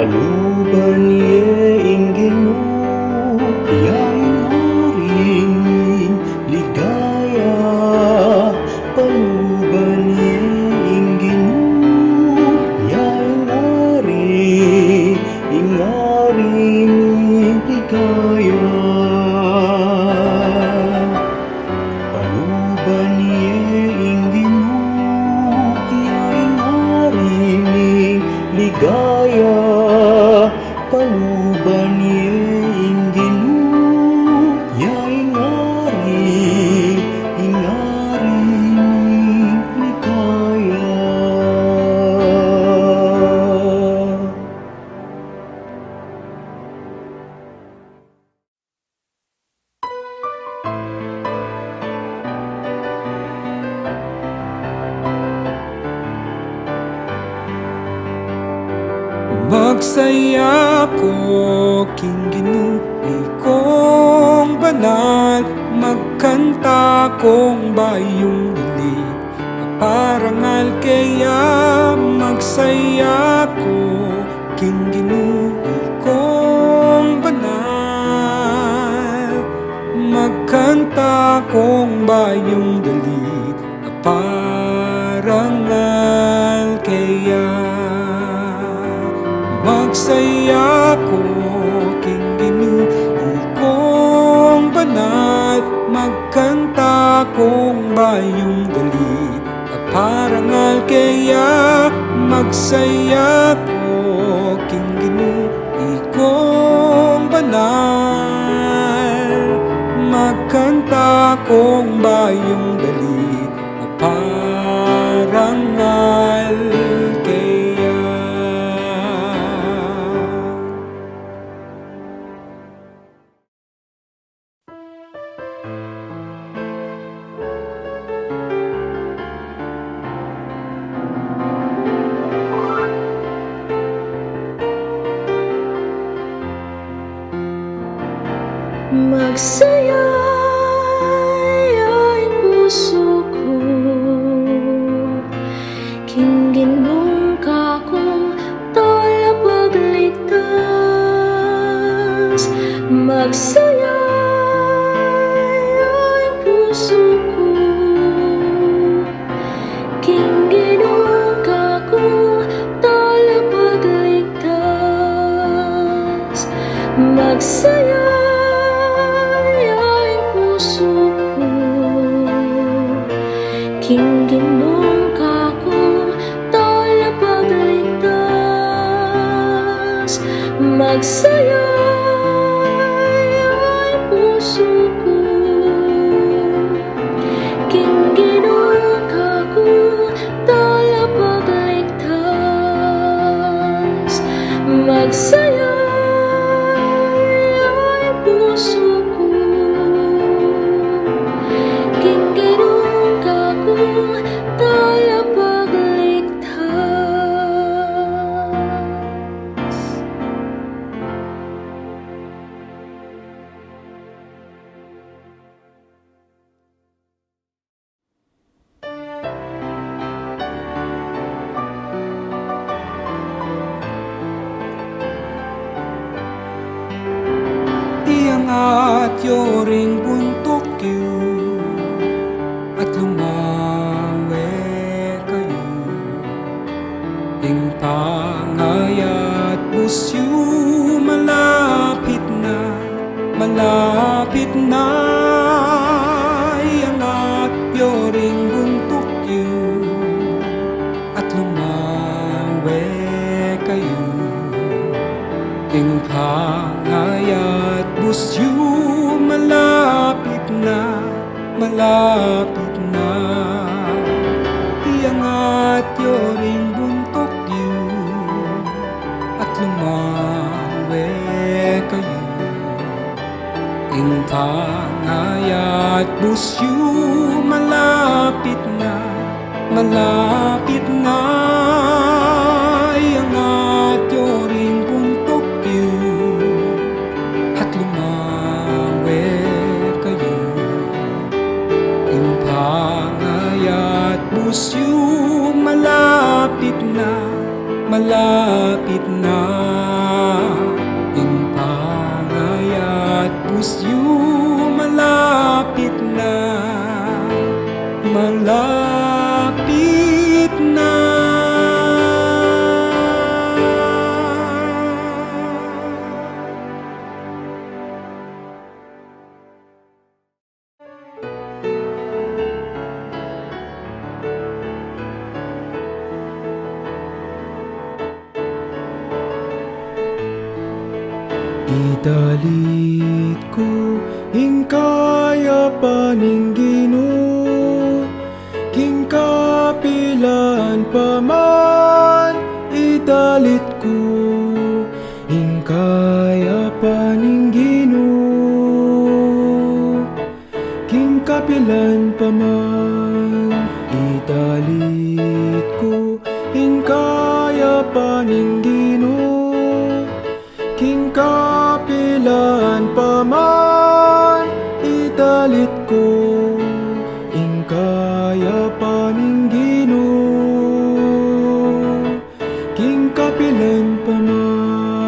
Paluban ye ingginu, yaing haring ligaya. Paluban ye ingginu, yaing haring ligaya. Paluban ye ingginu, yaing haring ligaya. Paluban ye ingginu, yaing haring ligaya. Magsaya ko kingginu ikong banal, magkanta kong bayong dili parangal kaya. Magsaya ko kingginu ikong banal, magkanta kong bayong dali parangal kaya. Magsaya ko kingginu ikong banal, magkanta kong bayong dali parangal kaya. Magsaya ko kingginu ikong banal, magkanta kong bayong dali parangal kaya. Magsaya ang puso ko, kingginong ka kong tala pagligtas. Magsaya ang puso ko, kingginong ka kong tala pagligtas. Magsaya kingginong ka kong tala pagligtas. Magsaya ang puso ko, kingginong ka kong tala pagligtas. Magsaya ang puso ko, kingginong ka kong tala pagligtas. Iangat yoring buntok yu at lumawe kayo, ing pangayat busyu malapit na, malapit na. Iangat yoring buntok yu at lumawe kayo, ing pangayat busyu malapit na, malapit na. Iangat yoring buntok yu at lumawe kayo, ing pangayat busyu malapit na, malapit na. Iangat yoring buntok yu at lumawe kayo, ing pangayat busyu malapit na, malapit na. promise you malapit na, malapit na. Idalit ko hingkaya paninggino, king kapilan paman. Idalit ko hingkaya paninggino, king kapilan paman. Idalit ko hingkaya paninggino, king kapilan paman. Idalit ko hingkaya paninggino, king kapilan paman.